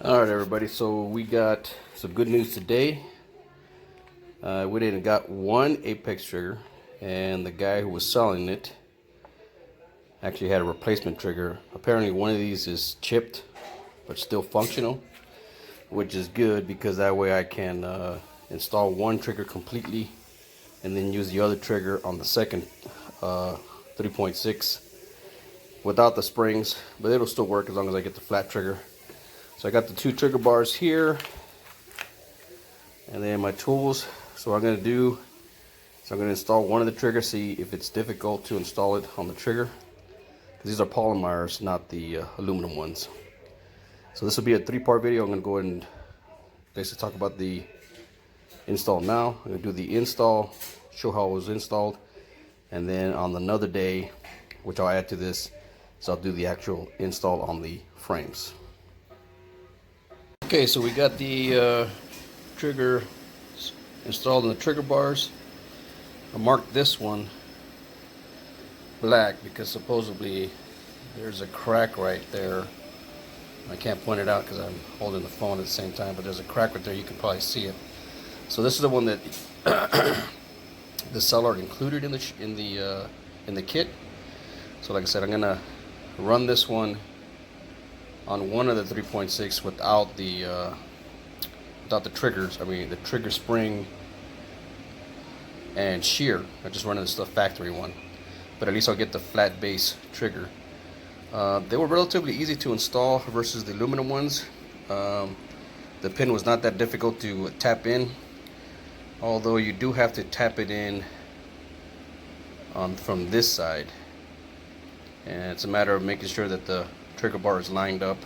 Alright everybody, so we got some good news today. We didn't got one Apex trigger, and the guy who was selling it actually had a replacement trigger. Apparently one of these is chipped but still functional, which is good because that way I can install one trigger completely and then use the other trigger on the second 3.6 without the springs, but it'll still work as long as I get the flat trigger. So I got the two trigger bars here, and then my tools. So what I'm going to do is I'm going to install one of the triggers, see if it's difficult to install it on the trigger, because these are polymers, not the aluminum ones. So this will be a three-part video. I'm going to go ahead and basically talk about the install now. I'm going to do the install, show how it was installed, and then on another day, which I'll add to this, so I'll do the actual install on the frames. Okay, so we got the trigger installed in the trigger bars. I marked this one black because supposedly there's a crack right there. I can't point it out because I'm holding the phone at the same time, but there's a crack right there. You can probably see it. So this is the one that the seller included in the kit. So like I said, I'm gonna run this one on one of the 3.6 without the triggers. I mean the trigger spring and shear. I just run the factory one, but at least I'll get the flat base trigger. They were relatively easy to install versus the aluminum ones. The pin was not that difficult to tap in, although you do have to tap it in from this side, and it's a matter of making sure that the trigger bar is lined up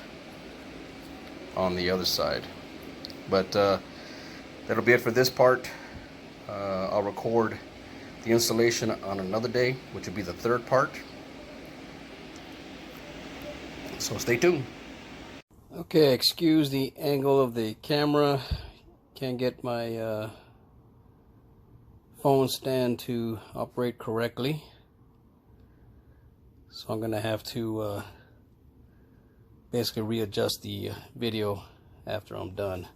on the other side. But that'll be it for this part. I'll record the installation on another day, which will be the third part. So stay tuned. Okay, excuse the angle of the camera. Can't get my phone stand to operate correctly, so I'm gonna have to basically readjust the video after I'm done.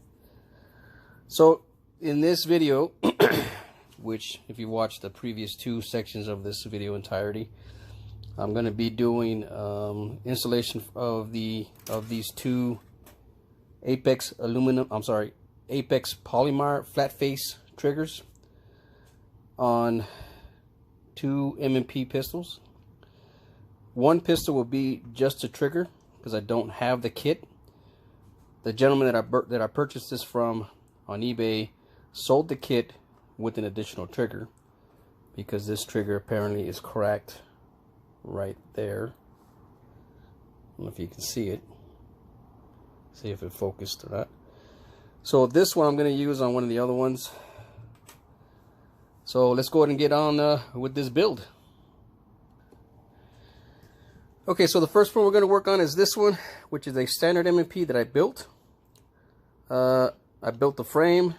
So in this video, which if you watch the previous two sections of this video entirety, I'm going to be doing installation of these two Apex Apex polymer flat face triggers on two M&P pistols. One pistol will be just a trigger because I don't have the kit. The gentleman that I purchased this from on eBay sold the kit with an additional trigger, because this trigger apparently is cracked right there. I don't know if you can see it. See if it focused or not. So this one I'm going to use on one of the other ones. So let's go ahead and get on with this build. Okay, so the first one we're going to work on is this one, which is a standard M&P that I built. I built the frame.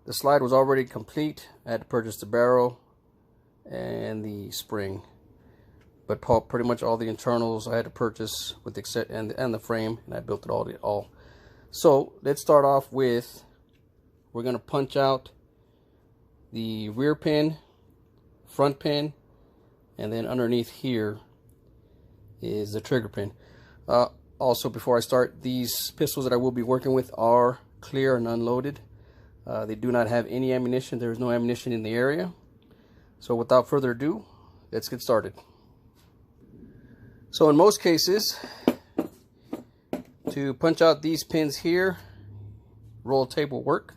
The slide was already complete. I had to purchase the barrel and the spring, but pretty much all the internals I had to purchase with the set and the frame, and I built it all. So let's start off with, we're going to punch out the rear pin, front pin, and then underneath here is the trigger pin. Also, before I start, these pistols that I will be working with are clear and unloaded. They do not have any ammunition. There is no ammunition in the area. So without further ado, let's get started. So in most cases, to punch out these pins here, roll tape will work.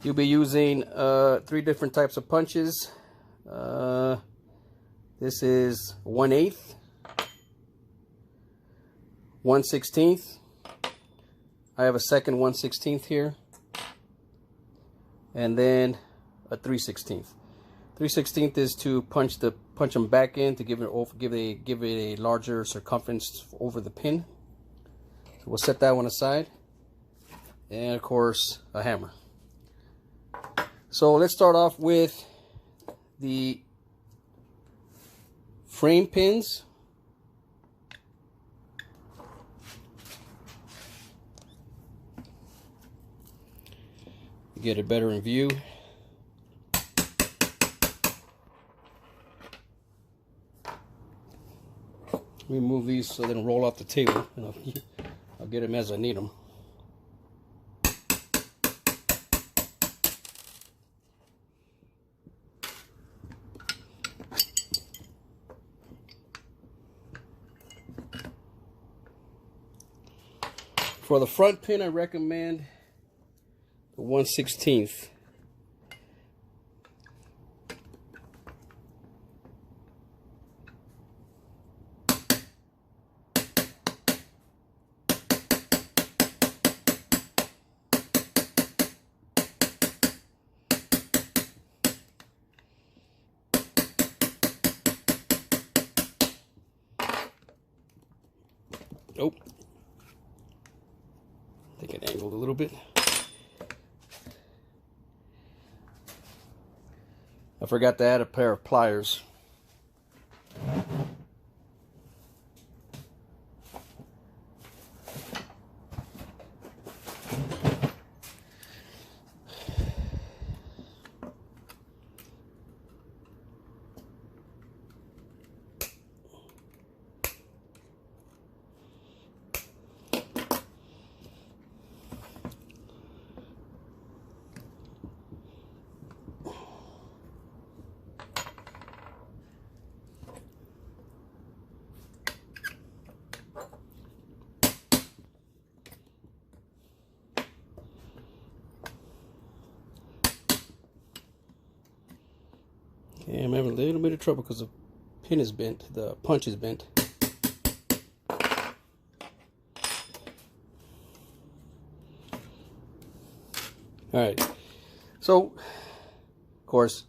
You'll be using three different types of punches. This is 1/8, 1/16. I have a second 1/16 here, and then a 3/16. 3/16 is to punch them back in to give it a larger circumference over the pin. So we'll set that one aside, and of course a hammer. So let's start off with the frame pins. get it better in view. Remove these so they don't roll off the table, and I'll get them as I need them. For the front pin, I recommend the 1/16. Oh, I think it angled a little bit. I forgot to add a pair of pliers. Okay, I'm having a little bit of trouble because the pin is bent, the punch is bent. Alright, so of course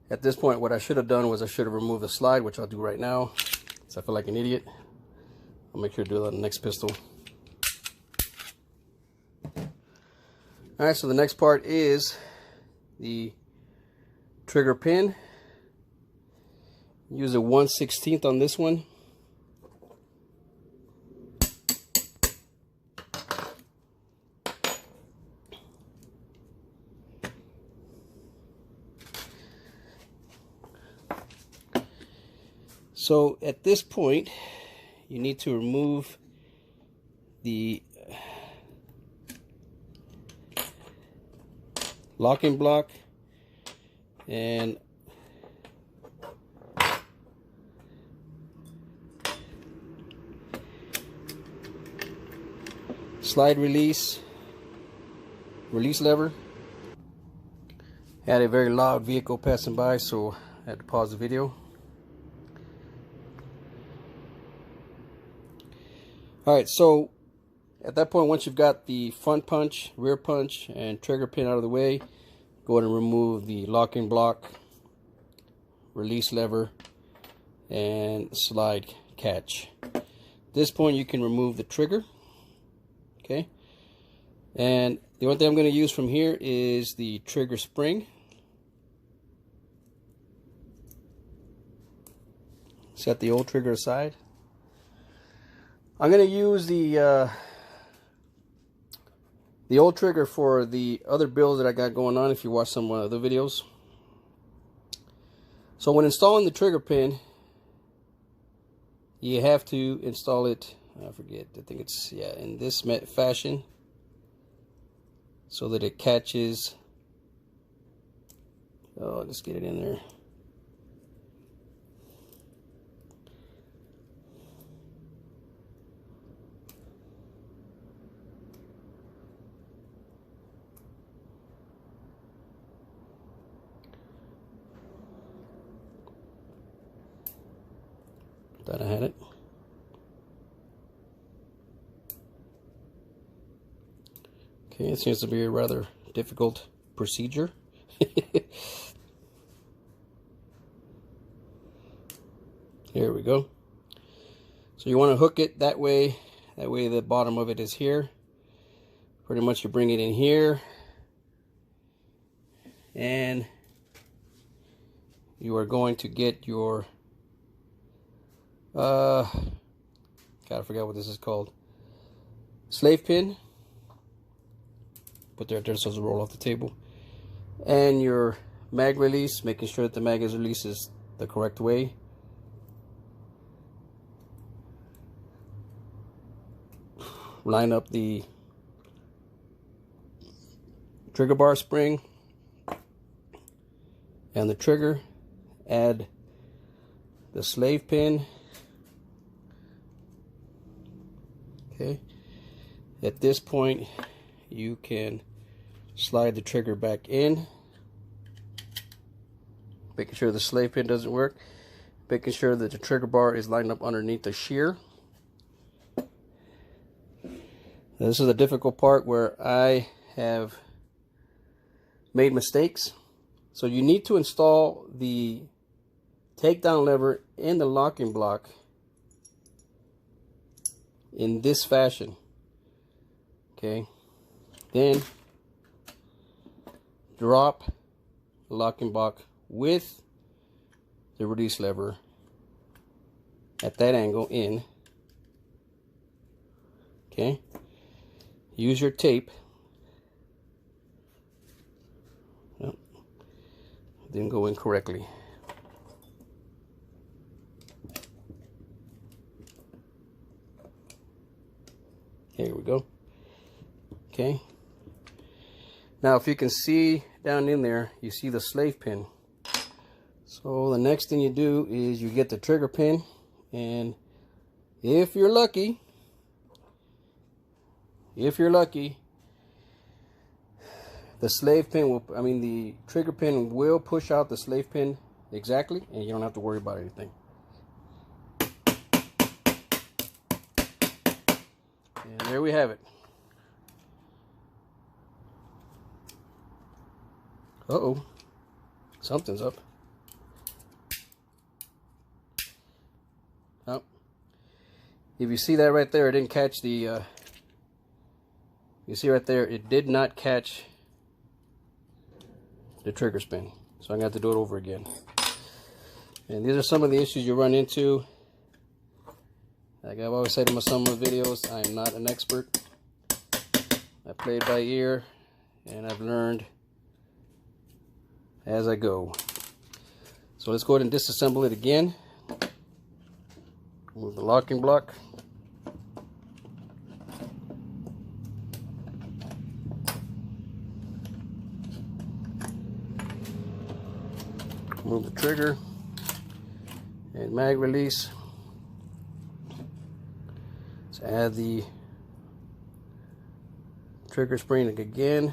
at this point what I should have done was I should have removed the slide, which I'll do right now, so I feel like an idiot. I'll make sure to do that on the next pistol. Alright, so the next part is the trigger pin. Use a 1/16 on this one. So at this point, you need to remove the locking block and slide release lever. Had a very loud vehicle passing by, so I had to pause the video. Alright, so at that point, once you've got the front punch, rear punch, and trigger pin out of the way, go ahead and remove the locking block, release lever, and slide catch. At this point, you can remove the trigger. Okay, and the only thing I'm going to use from here is the trigger spring. Set the old trigger aside. I'm going to use the old trigger for the other builds that I got going on, if you watch some other videos. So when installing the trigger pin, you have to install it, I forget, I think it's, yeah, in this fashion, so that it catches. Oh, let's get it in there. Thought I had it. Okay, it seems to be a rather difficult procedure. Here we go. So you want to hook it that way the bottom of it is here. Pretty much you bring it in here, and you are going to get your gotta forget what this is called, slave pin. put that there so it doesn't roll off the table. And your mag release, making sure that the mag is released is the correct way. Line up the trigger bar spring and the trigger. Add the slave pin. Okay. At this point, you can slide the trigger back in, making sure the slave pin doesn't work, making sure that the trigger bar is lined up underneath the shear. Now, this is a difficult part where I have made mistakes. So you need to install the takedown lever in the locking block in this fashion. Okay, then drop the locking block with the release lever at that angle in. Okay, use your tape. Oh, didn't go in correctly. Here we go. Okay. Now, if you can see down in there, you see the slave pin. So the next thing you do is you get the trigger pin, and if you're lucky, the slave pin will, the trigger pin will push out the slave pin exactly, and you don't have to worry about anything. And there we have it. Uh-oh. Something's up. Oh. If you see that right there, it didn't catch the... you see right there, it did not catch the trigger spin. So I'm going to have to do it over again. And these are some of the issues you run into. Like I've always said in some of my videos, I am not an expert. I play it by ear, and I've learned as I go. So let's go ahead and disassemble it again. Move the locking block. Move the trigger and mag release. Let's add the trigger spring again.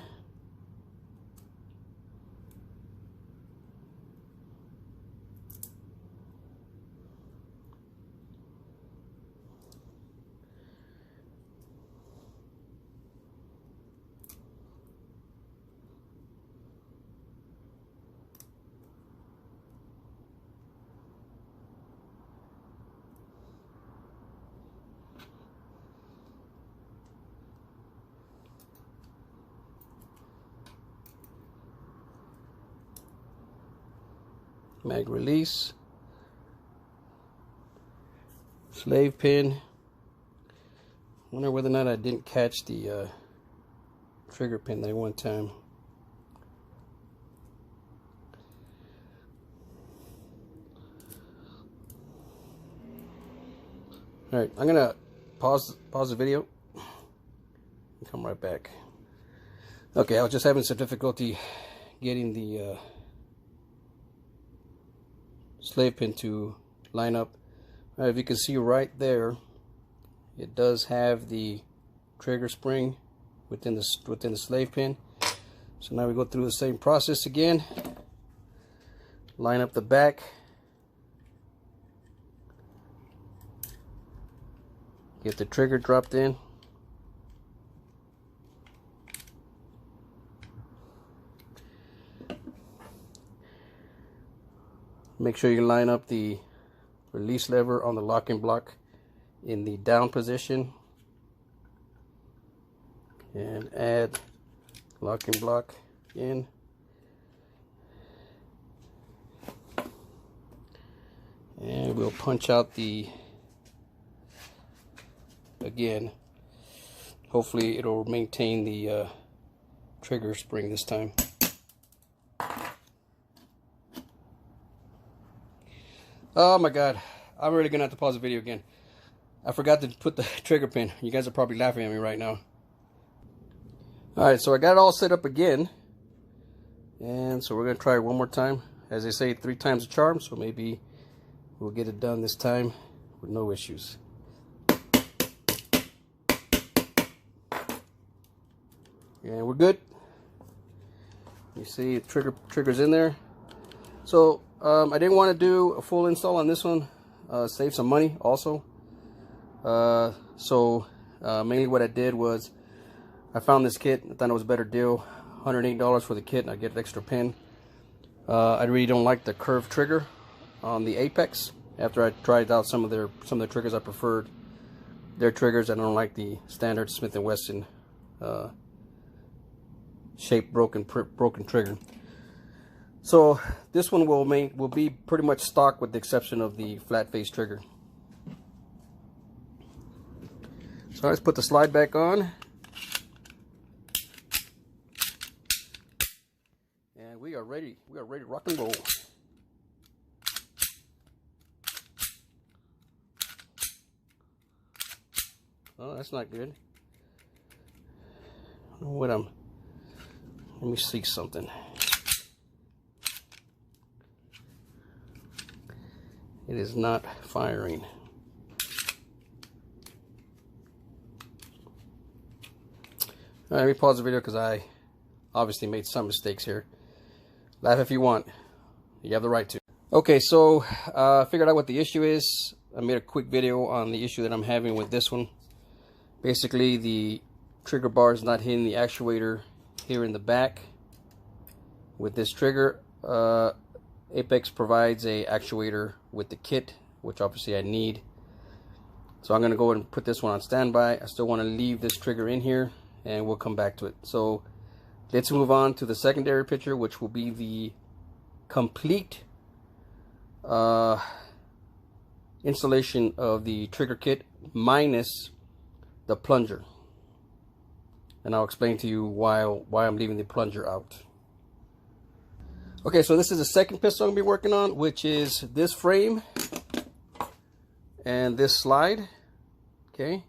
Mag release, slave pin. Wonder whether or not I didn't catch the trigger pin that one time. All right, I'm gonna pause the video and come right back. Okay, I was just having some difficulty getting the slave pin to line up. If you can see right there, it does have the trigger spring within the slave pin. So now we go through the same process again. Line up the back. Get the trigger dropped in. Make sure you line up the release lever on the locking block in the down position, and add locking block in. And we'll punch out the, again, hopefully it'll maintain the trigger spring this time. Oh my god, I'm really gonna have to pause the video again. I forgot to put the trigger pin. You guys are probably laughing at me right now. Alright, so I got it all set up again. And so we're gonna try it one more time. As they say, 3 times a charm, so maybe we'll get it done this time with no issues. And we're good. You see the trigger's in there. So I didn't want to do a full install on this one, save some money also. Mainly what I did was I found this kit. I thought it was a better deal, $108 for the kit, and I get an extra pin. I really don't like the curved trigger on the Apex. After I tried out some of the triggers, I preferred their triggers. I don't like the standard Smith & Wesson shaped broken trigger. So this one will be pretty much stock with the exception of the flat face trigger. So let's put the slide back on. And we are ready. We are ready to rock and roll. Oh, that's not good. I don't know what let me see something. It is not firing. All right, let me pause the video because I obviously made some mistakes here. Laugh if you want. You have the right to. Okay, so I figured out what the issue is. I made a quick video on the issue that I'm having with this one. Basically, the trigger bar is not hitting the actuator here in the back. With this trigger, Apex provides a actuator with the kit, which obviously I need. So I'm going to go ahead and put this one on standby. I still want to leave this trigger in here, and we'll come back to it. So let's move on to the secondary picture, which will be the complete installation of the trigger kit minus the plunger. And I'll explain to you why I'm leaving the plunger out. Okay, so this is the second pistol I'm going to be working on, which is this frame and this slide. Okay.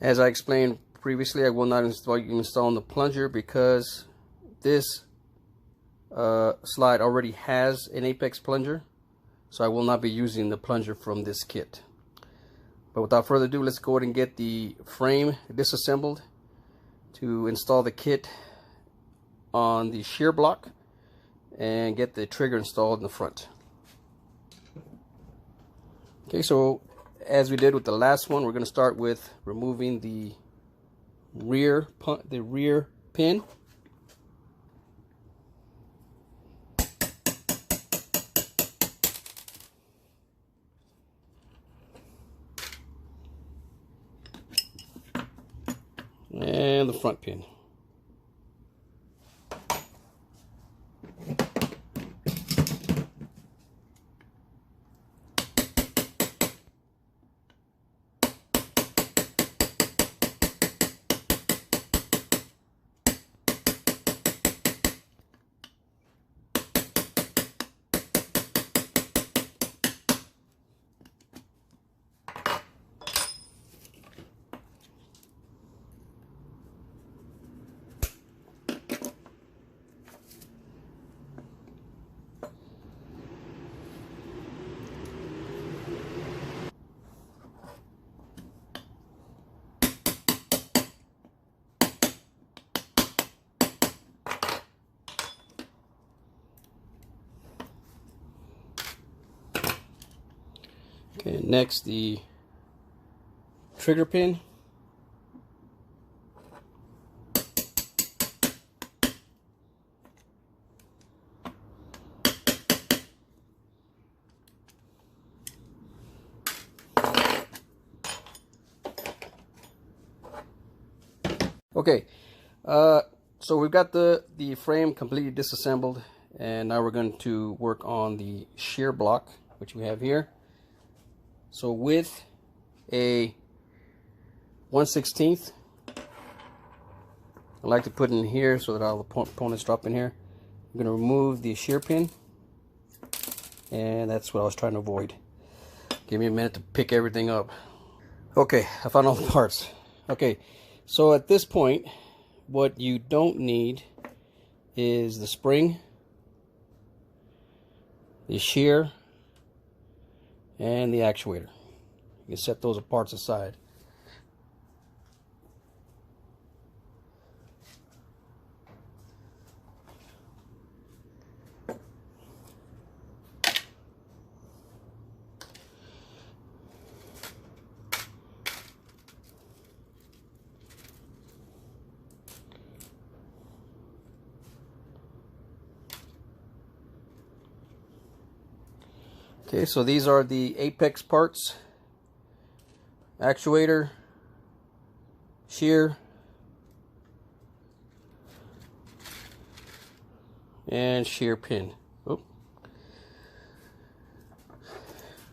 As I explained previously, I will not install the plunger because this slide already has an Apex plunger. So I will not be using the plunger from this kit. But without further ado, let's go ahead and get the frame disassembled to install the kit on the shear block and get the trigger installed in the front. Okay, so as we did with the last one, we're going to start with removing the rear pin. And the front pin. Okay, next the trigger pin. Okay, so we've got the frame completely disassembled, and now we're going to work on the shear block, which we have here. So with a 1/16 I like to put it in here so that all the components drop in here. I'm going to remove the shear pin, and that's what I was trying to avoid. Give me a minute to pick everything up. Okay, I found all the parts. Okay, so at this point, what you don't need is the spring, the shear, and the actuator. You can set those parts aside. Okay, so these are the apex parts: actuator, shear, and shear pin. Oh.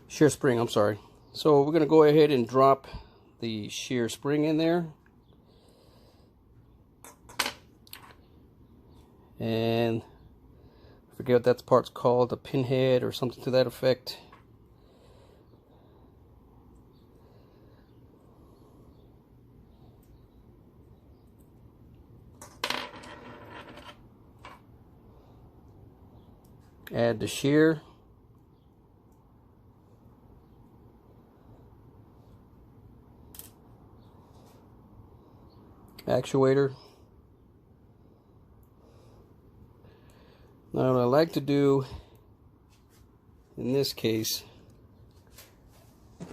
Shear spring, I'm sorry. So we're going to go ahead and drop the shear spring in there. And I forget what that part's called, a pinhead or something to that effect. Add the shear. Actuator. Now what I like to do in this case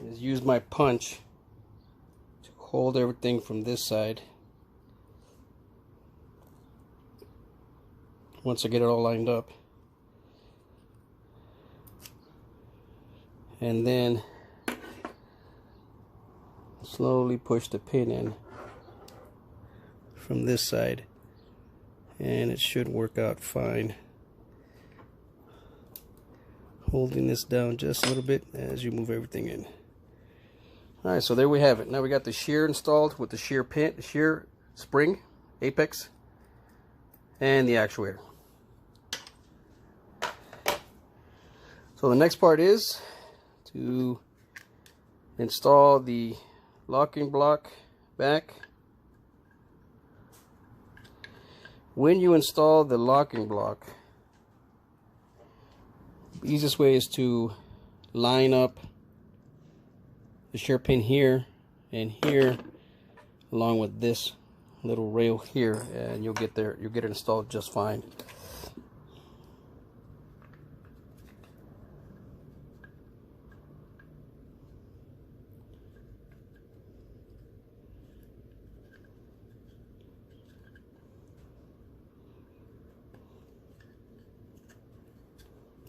is use my punch to hold everything from this side. Once I get it all lined up, and then slowly push the pin in from this side, and it should work out fine. Holding this down just a little bit as you move everything in. Alright, so there we have it. Now we got the shear installed with the shear pin, shear spring, apex, and the actuator. So the next part is to install the locking block back. When you install the locking block, the easiest way is to line up the shear pin here and here along with this little rail here, and you'll get it installed just fine.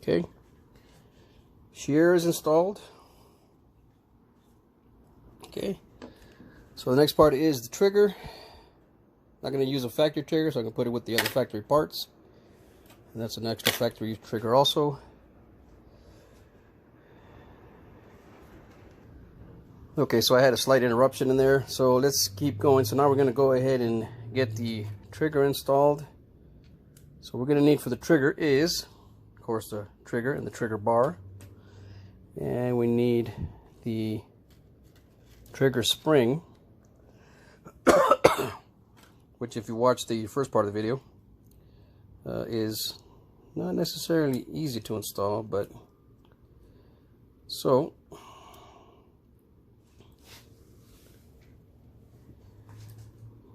Okay, shear is installed. Okay, so the next part is the trigger. Not going to use a factory trigger, so I can put it with the other factory parts, and that's an extra factory trigger also. Okay, so I had a slight interruption in there, so let's keep going. So now we're going to go ahead and get the trigger installed. So what we're going to need for the trigger is, of course, the trigger and the trigger bar, and we need the trigger spring, which, if you watch the first part of the video, is not necessarily easy to install, but so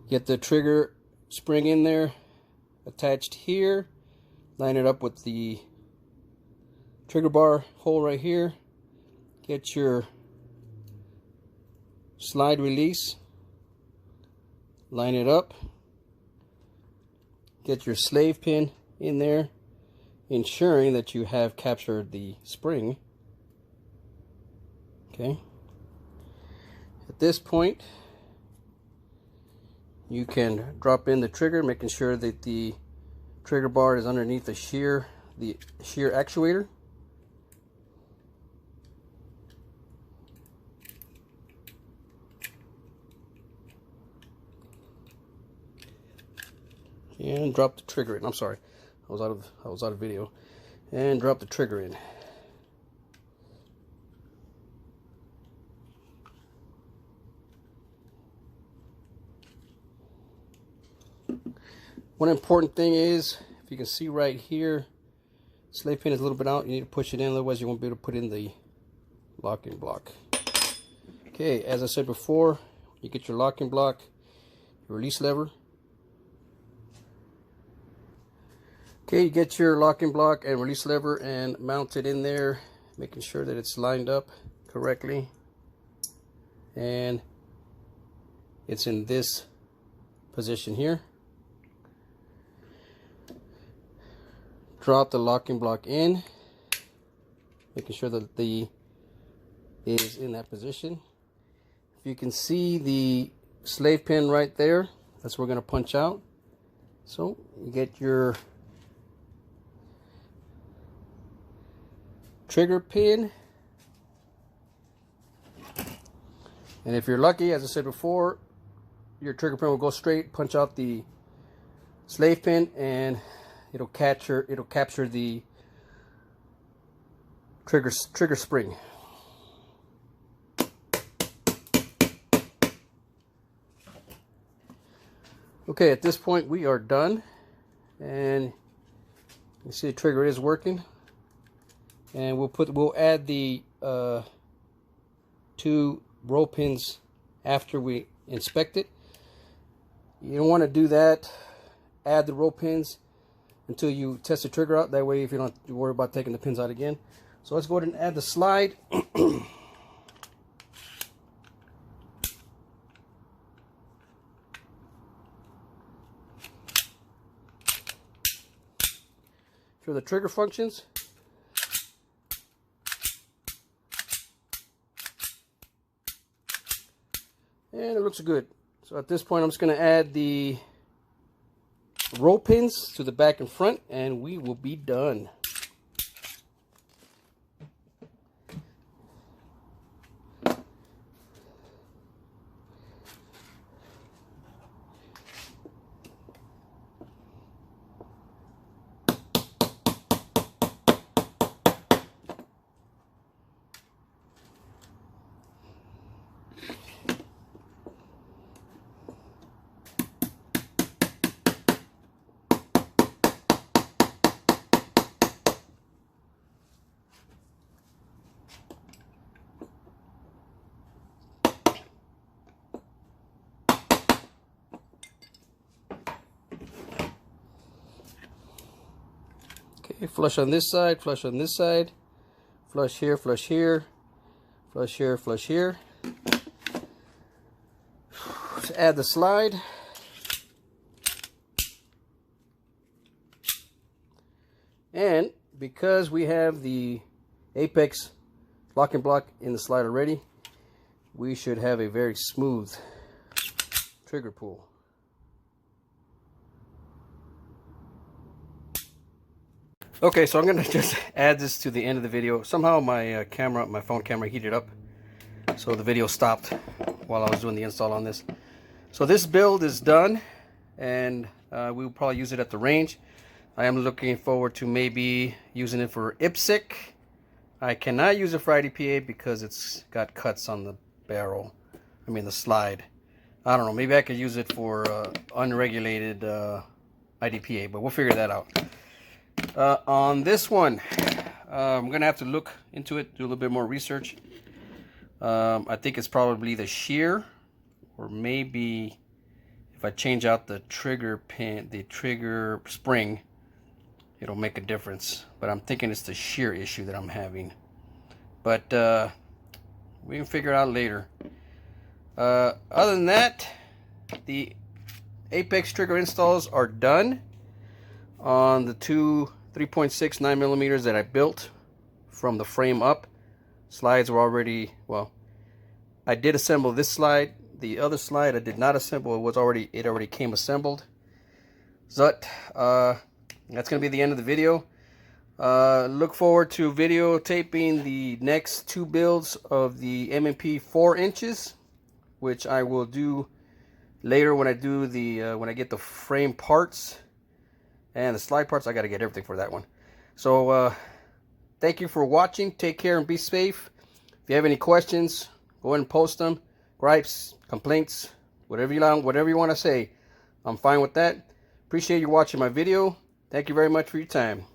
get the trigger spring in there, attached here, line it up with the trigger bar hole right here, get your slide release, line it up, get your slave pin in there, ensuring that you have captured the spring. Okay, at this point you can drop in the trigger, making sure that the trigger bar is underneath the shear actuator. and drop the trigger in. I'm sorry, I was out of video. And drop the trigger in. One important thing is, if you can see right here, slave pin is a little bit out. You need to push it in, otherwise you won't be able to put in the locking block. Okay, as I said before, you get your locking block, your release lever. Okay, you get your locking block and release lever and mount it in there, making sure that it's lined up correctly. And it's in this position here. Drop the locking block in, making sure that it is in that position. If you can see the slave pin right there, that's where we're going to punch out. So you get your trigger pin, and if you're lucky, as I said before, your trigger pin will go straight, punch out the slave pin, and it'll capture the trigger spring. Okay, at this point we are done, and you see the trigger is working. And we'll add the 2 roll pins after we inspect it. You don't want to do that. Add the roll pins until you test the trigger out. That way, if you don't have to worry about taking the pins out again. So let's go ahead and add the slide. For the trigger functions. And it looks good. So at this point, I'm just going to add the roll pins to the back and front, and we will be done. Okay, flush on this side, flush on this side, flush here, flush here, flush here, flush here. Let's add the slide. And because we have the Apex locking block in the slide already, we should have a very smooth trigger pull. Okay, so I'm gonna just add this to the end of the video. Somehow my phone camera heated up, so the video stopped while I was doing the install on this. So this build is done, and we'll probably use it at the range. I am looking forward to maybe using it for IPSC. I cannot use it for IDPA because it's got cuts on the barrel. I mean the slide. I don't know, maybe I could use it for unregulated IDPA, but we'll figure that out. On this one, I'm gonna have to look into it, do a little bit more research. I think it's probably the shear, or maybe if I change out the trigger pin, the trigger spring, it'll make a difference. But I'm thinking it's the shear issue that I'm having. But we can figure it out later. Other than that, the Apex trigger installs are done on the two 3.6 9mm that I built from the frame up. Slides were already, well, I did assemble this slide. The other slide I did not assemble. It already came assembled. So that's gonna be the end of the video. Look forward to videotaping the next 2 builds of the M&P 4 inches, which I will do later when I do the when I get the frame parts. And the slide parts, I got to get everything for that one. So thank you for watching. Take care and be safe. If you have any questions, go ahead and post them. Gripes, complaints, whatever you want to say, I'm fine with that. Appreciate you watching my video. Thank you very much for your time.